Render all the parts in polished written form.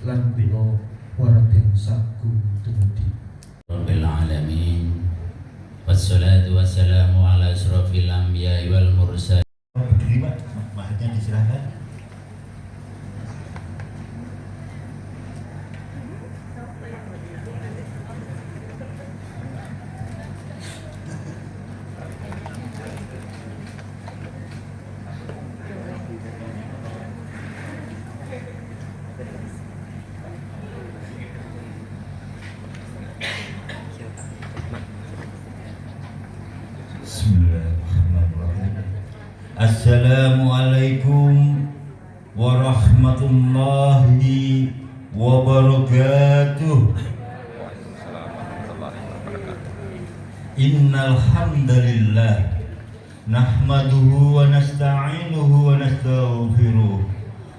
lan bila warabing saku tumudi. Rabbil alamin. Wassalatu wassalamu ala asrofil anbiya wal mursalin. Berdiri Pak, maksudnya disilahkan. Bismillahirrahmanirrahim. Assalamualaikum warahmatullahi wabarakatuh. Innal hamdalillah nahmaduhu wa nasta'inuhu wa nastaghfiruh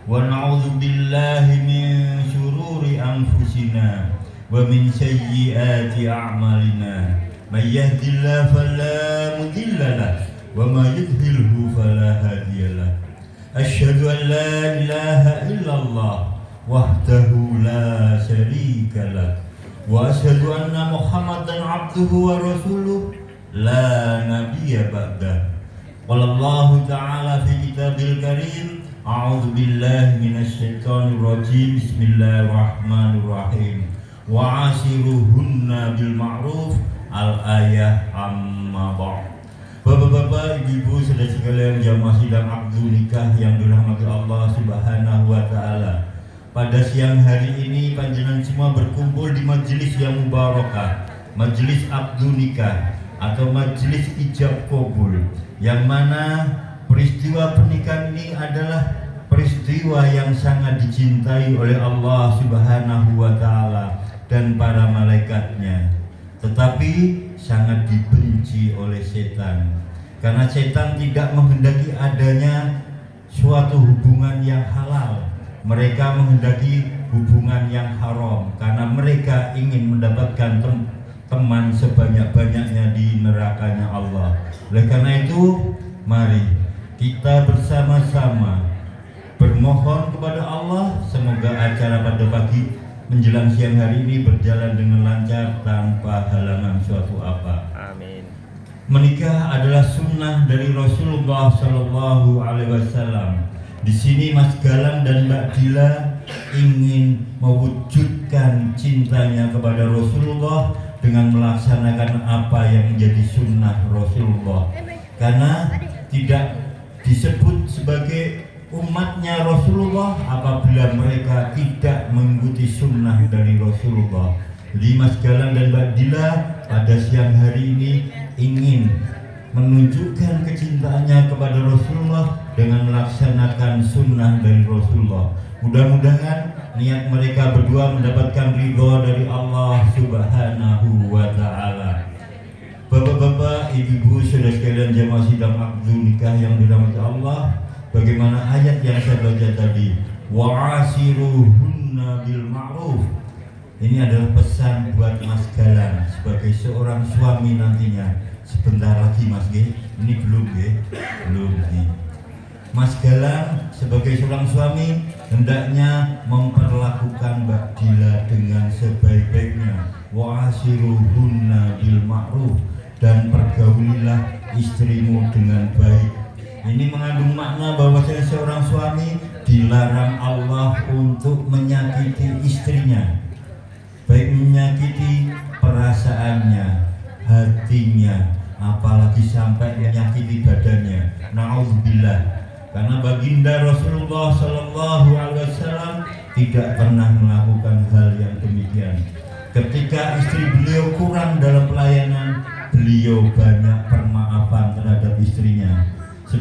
wa na'udzu billahi min shururi anfusina wa min sayyiati a'malina. May yahdihillahu fala mudilla lahu wa may yudlilhu fala hadiya lahu. Asyhadu an la ilaha illallah wahdahu la syarika lahu wa asyhadu anna Muhammadan abduhu wa rasuluh la nabiyya ba'dah. Qala Allah ta'ala fi kitabil karim, a'udzu billahi minasy syaithanir rajim. Bismillahirrahmanirrahim. Wa asiruhunna bil ma'ruf al-ayah amma ba'd. Bapak-bapak, ibu-ibu, saudara sekalian jamaah sidang akdu nikah yang dirahmati Allah Subhanahu wa taala. Pada siang hari ini panjenengan semua berkumpul di majelis yang mubarakah, majelis akdu nikah atau majelis ijab kabul, yang mana peristiwa pernikahan ini adalah peristiwa yang sangat dicintai oleh Allah Subhanahu wa taala dan para malaikatnya, tetapi sangat dibenci oleh setan, karena setan tidak menghendaki adanya suatu hubungan yang halal. Mereka menghendaki hubungan yang haram karena mereka ingin mendapatkan teman sebanyak-banyaknya di nerakanya Allah. Oleh karena itu, mari kita bersama-sama bermohon kepada Allah semoga acara pada pagi menjelang siang hari ini berjalan dengan lancar tanpa halangan suatu apa. Amin. Menikah adalah sunnah dari Rasulullah Shallallahu Alaihi Wasallam. Di sini Mas Galang dan Mbak Dila ingin mewujudkan cintanya kepada Rasulullah dengan melaksanakan apa yang menjadi sunnah Rasulullah. Karena tidak disebut sebagai umatnya Rasulullah apabila mereka tidak mengikuti sunnah dari Rasulullah. Jadi Mas Galang dan Mbak Dila pada siang hari ini ingin menunjukkan kecintaannya kepada Rasulullah dengan melaksanakan sunnah dari Rasulullah. Mudah-mudahan niat mereka berdua mendapatkan ridho dari Allah Subhanahu wa ta'ala. Bapak-bapak, ibu-ibu, saudara sekalian jamaah sidang akdu nikah yang dirahmati Allah, bagaimana ayat yang saya baca tadi, wa'asiruhunna bil ma'ruf. Ini adalah pesan buat Mas Galang sebagai seorang suami nantinya. Sebentar lagi Mas G, ini belum G, belum nih. Mas Galang sebagai seorang suami hendaknya memperlakukan Mbak Dila dengan sebaik-baiknya. Wa'asiruhunna bil ma'ruf, dan pergaulilah istrimu dengan baik. Ini mengandung makna bahwa seorang suami dilarang Allah untuk menyakiti istrinya, baik menyakiti perasaannya, hatinya, apalagi sampai menyakiti badannya. Na'udzubillah. Karena baginda Rasulullah Sallallahu Alaihi Wasallam tidak pernah melakukan hal yang demikian. Ketika istri beliau kurang dalam pelayanan, beliau banyak permaafan terhadap istrinya.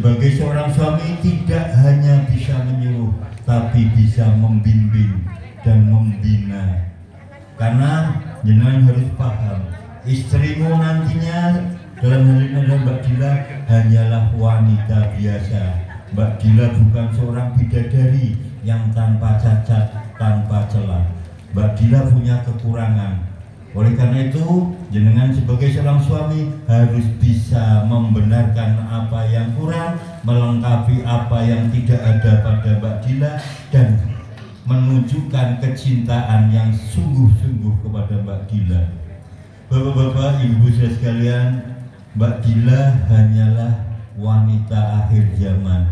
sebagai seorang suami tidak hanya bisa menyuruh, tapi bisa membimbing dan membina. Karena jenengan harus paham, istrimu nantinya dalam hal ini adalah Mbak Dila hanyalah wanita biasa. Mbak Dila bukan seorang bidadari yang tanpa cacat, tanpa celah. Mbak Dila punya kekurangan. Oleh karena itu, jenengan sebagai seorang suami harus bisa membenarkan apa yang kurang, melengkapi apa yang tidak ada pada Mbak Dila, dan menunjukkan kecintaan yang sungguh-sungguh kepada Mbak Dila. Bapak-bapak, ibu saudara sekalian, Mbak Dila hanyalah wanita akhir zaman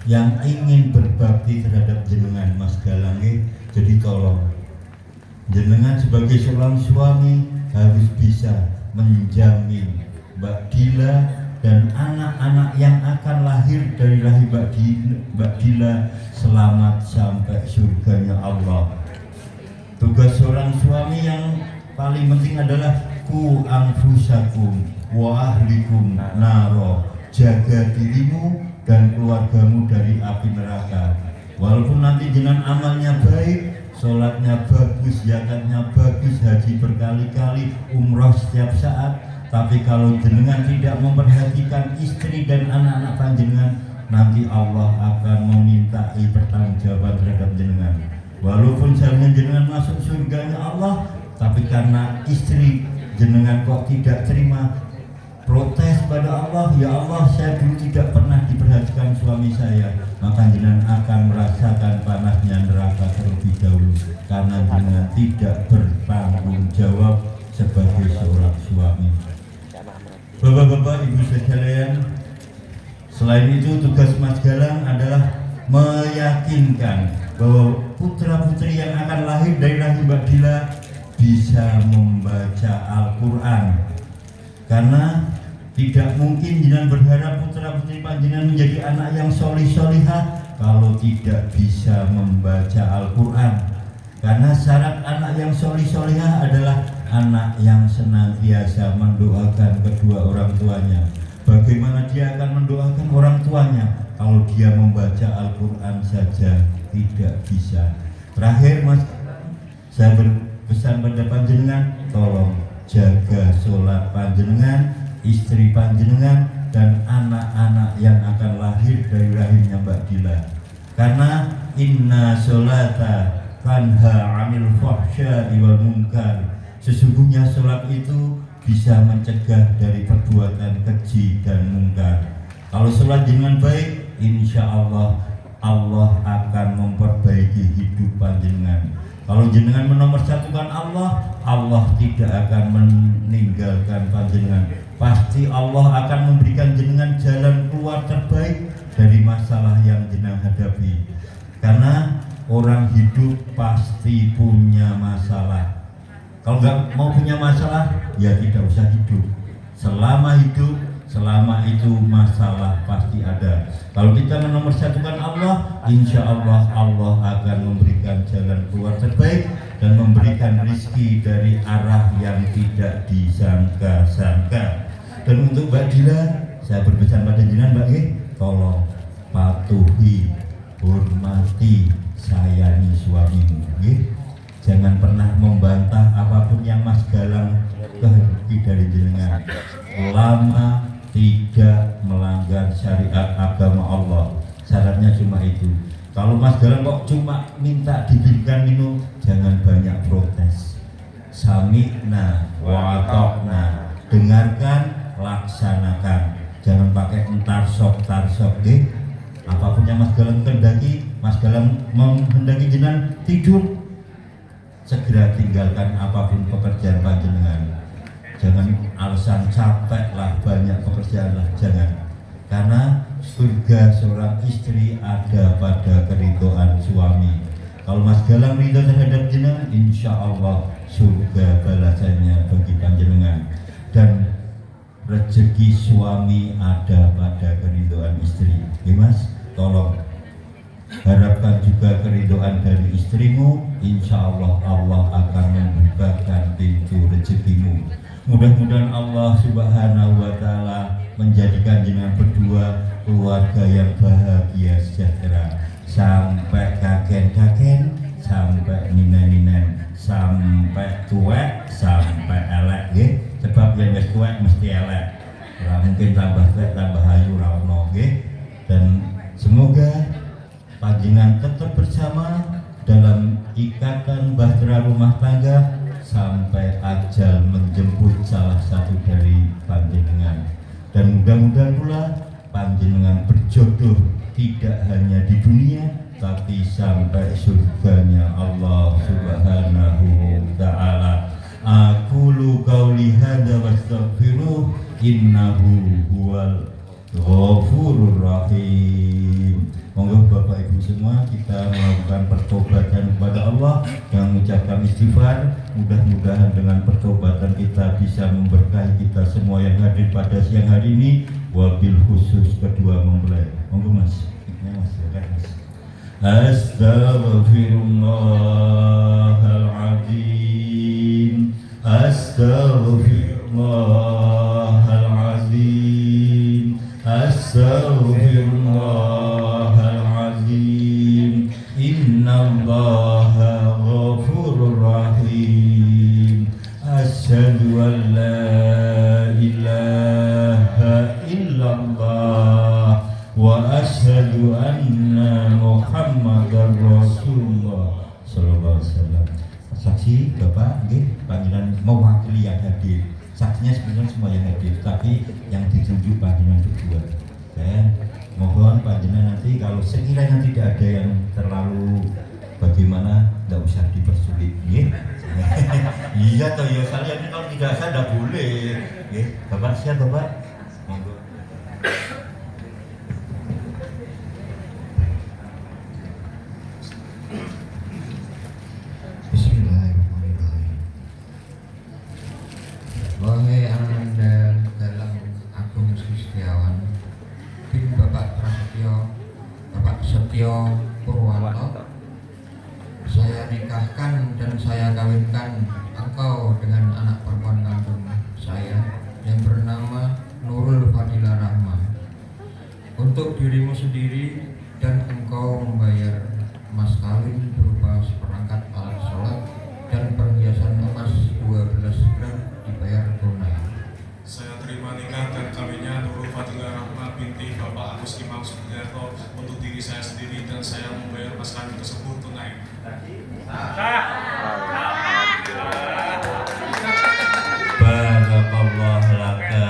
yang ingin berbakti terhadap jenengan, Mas Galang. Jadi tolong jenengan sebagai seorang suami harus bisa menjamin Mbak Dila dan anak-anak yang akan lahir dari rahim Mbak Dila selamat sampai surganya Allah. Tugas seorang suami yang paling penting adalah ku anfusakum wa ahlikum naro, jaga dirimu dan keluargamu dari api neraka. Walaupun nanti jenengan amalnya baik, sholatnya bagus, zakatnya bagus, haji berkali-kali, umroh setiap saat, tapi kalau jenengan tidak memperhatikan istri dan anak-anak panjenengan, nanti Allah akan memintai pertanggungjawaban terhadap jenengan. Walaupun seharusnya jenengan masuk surganya Allah, tapi karena istri jenengan kok tidak terima, protes pada Allah, ya Allah saya dulu tidak pernah diperhatikan suami saya, maka jenengan akan merasakan panasnya neraka terlebih dahulu karena jenengan tidak bertanggung jawab sebagai seorang suami. Bapak-bapak, ibu sekalian, selain itu tugas Mas Galang adalah meyakinkan bahwa putra-putri yang akan lahir dari rahim Mbak Dila bisa membaca Al-Quran. Karena tidak mungkin jenengan berharap putra-putri panjenengan menjadi anak yang solih-solihah kalau tidak bisa membaca Al-Quran. Karena syarat anak yang solih-solihah adalah anak yang senantiasa mendoakan kedua orang tuanya. Bagaimana dia akan mendoakan orang tuanya kalau dia membaca Al-Quran saja tidak bisa? Terakhir Mas, saya berpesan pada panjenengan, tolong jaga sholat panjenengan, istri panjenengan, dan anak-anak yang akan lahir dari rahimnya Mbak Dila. Karena inna sholata tanha 'anil fahsya'i wal munkar. Sesungguhnya sholat itu bisa mencegah dari perbuatan keji dan mungkar. Kalau sholat dengan baik, insya Allah Allah akan memperbaiki hidup panjenengan. Kalau jenengan menomorsatukan Allah, Allah tidak akan meninggalkan panjenengan. Pasti Allah akan memberikan jenengan jalan keluar terbaik dari masalah yang jenengan hadapi. Karena orang hidup pasti punya masalah. Kalau nggak mau punya masalah, ya tidak usah hidup. Selama hidup, selama itu masalah pasti ada. Kalau kita menomorsatukan Allah, insya Allah Allah akan memberikan jalan keluar terbaik dan memberikan rezeki dari arah yang tidak disangka-sangka. Dan untuk Mbak Dila, saya berpesan pada jenengan Mbak, tolong patuhi, hormati, sayangi suamimu. Jangan pernah membantah apapun yang Mas Galang kehendaki dari jenengan. Lama tidak melanggar syariat agama Allah. Syaratnya cuma itu. Kalau Mas Galang kok cuma minta diberikan minum, jangan banyak protes. Sami'na wa ata'na, dengarkan, laksanakan. Jangan pakai tarsok. Apapun yang Mas Galang kehendaki, Mas Galang menghendaki jenengan tidur, segera tinggalkan apapun pekerjaan panjenengan. Jangan alasan capek lah, banyak pekerjaan lah, jangan. Karena surga seorang istri ada pada keridhaan suami. Kalau Mas Galang ridho terhadap jenengan, insya Allah surga balasannya bagi panjenengan. Dan rezeki suami ada pada keridhaan istri. Mas, tolong harapkan juga keridhaan dari istrimu, insya Allah Allah akan membukakan pintu rezekimu. Mudah-mudahan Allah Subhanahu wa Ta'ala menjadikan jenengan berdua keluarga yang bahagia sejahtera sampai kakek-kakek, sampai ninen-ninen, sampai tuwek, sampai elek nggih. Sebab yang wis tuwek mesti elek. Ora mungkin tambah tuwek tambah ayu ra ono nggih. Dan semoga panjenengan tetap bersama dalam ikatan bahtera rumah tangga sampai ajal menjemput salah satu dari panjenengan. Dan mudah-mudahan pula panjenengan berjodoh tidak hanya di dunia tapi sampai surganya Allah Subhanahu wa taala. Aqulu qauli hadza wastaghfiruh innahu huwal ghafurur rahim. Monggo Bapak Ibu semua kita melakukan pertobatan kepada Allah yang mengucapkan istighfar. Mudah-mudahan dengan pertobatan kita bisa memberkahi kita semua yang hadir pada siang hari ini, wabil khusus kedua mempelai. Monggo Mas. Astaghfirullahaladzim, astaghfirullahaladzim, astaghfirullahaladzim. Innallaha ghafurur rahim. Asyhadu an la ilaha illallah wa asyhadu anna Muhammadar Rasulullah sallallahu alaihi wasallam. Saksi Bapak nggih panjenengan mewakili yang hadir. Saksinya sebenarnya semua yang hadir, tapi yang ditunjuk panjenengan berdua. Dan mohon panjenengan nanti kalau sekiranya tidak ada yang terlalu bagaimana, enggak usah dipersulit nggih. Iya toh ya, kalian kalau tidak sah enggak boleh. Nggih, Bapak siap Bapak? Monggo. Wahai Ananda dalam Agung Setiawan bin Bapak Prasetyo, Bapak Setyo Purwanto, saya nikahkan dan saya kawinkan engkau dengan anak perempuan kandung saya yang bernama Nurul Fadilah Rahma. Untuk dirimu sendiri dan engkau membayar mas kawin berupa seperangkat alat sholat dan perhiasan emas 12 gram dibayar tunai. Saya terima nikah dan kawinnya Nurul Fadilah Rahma binti Bapak Agus Imam Sugiarto untuk diri saya sendiri dan saya membayar mas kawin tersebut tunai. Barakallahu laka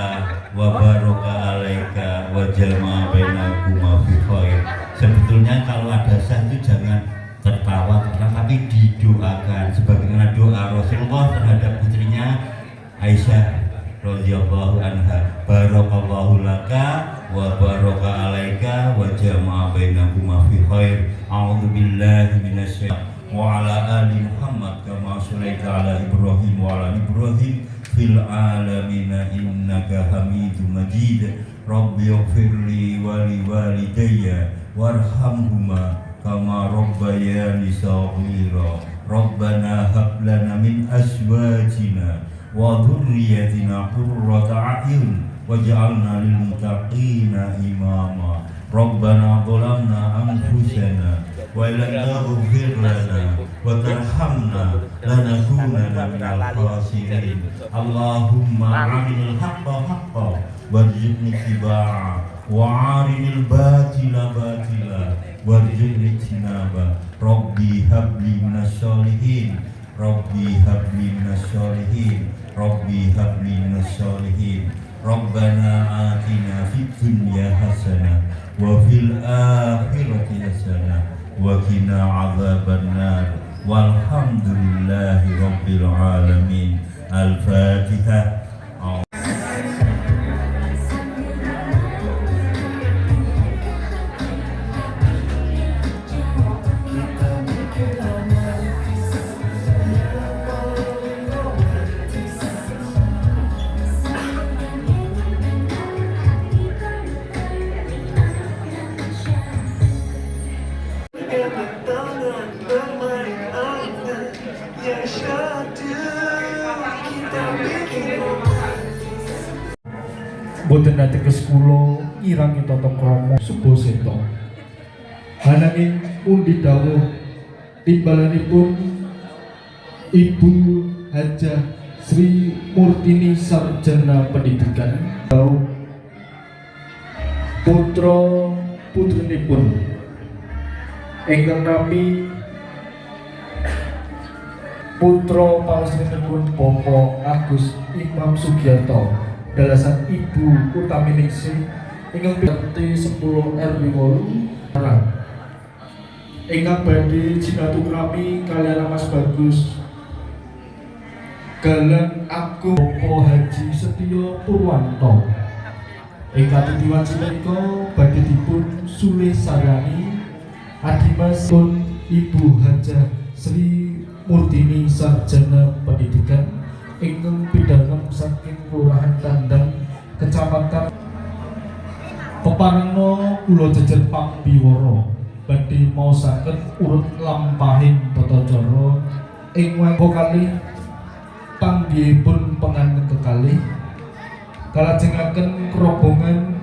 wa baraka alaika wa jama'a bainakuma fi khair. Sebetulnya kalau ada sah itu jangan tertawa tapi didoakan sebagaimana doa Rasulullah terhadap putrinya Aisyah radhiyallahu anha. Barakallahu laka wa baraka alaika wa jama'a bainakuma fi khair. A'udzu billahi minasyaitonir wa ala ali Muhammad kama sholaita ala Ibrahim wa ala Ibrahim fil alamin innaka Hamidum Majid. Rabbi ighfirli wa li walidayya warhamhuma kama rabbayani shaghira. Rabbana hab lana min azwajina wa dhurriyyatina qurrata a'yun waj'alna lil muttaqina imama. Rabbana zalamna anfusana wa lam taghfir lana wa tarhamna lanakunanna minal khasirin. Allahumma arinal haqqa haqqan warzuqni ittiba'a wa arinal batila batila warzuqni ijtinaba. Rabbi habli minas sholihin, Rabbi habli minas sholihin, Rabbi habli minas sholihin. Rabbana atina fid dunya hasanah wa fil akhirati hasanah wa qina adzabannar. Walhamdulillahi rabbil alamin. Al-Fatihah. Bermain air, ya syadu kita bikin boten ateges kula ngirangi tata krama suba seta. Ananging pundi dawuh timbalanipun Ibu Hajah Sri Murtini Sarjana Pendidikan putra putrinipun ingkang nami putra pangestrinipun Bapak Agus Imam Sugiarto dalasan Ibu Utaminingsih ingkang RT 10 RW 8 ingkang badhe jinatukrami kaliyan Mas Bagus Galang Agung Bapak Haji Setyo Purwanto ingkang titiwanci menika badhe dipun sulih sarani Adimas pun Ibu Hajah Sri Murtini Sarjana Pendidikan ingkang pidhanem saking Kelurahan Tandang Kecamatan Peparengno kula jejer Pambiwara badhe maosaken urut lampahing tata cara ing wektu kalih panggihipun penganten kekalih kalajengaken rombongan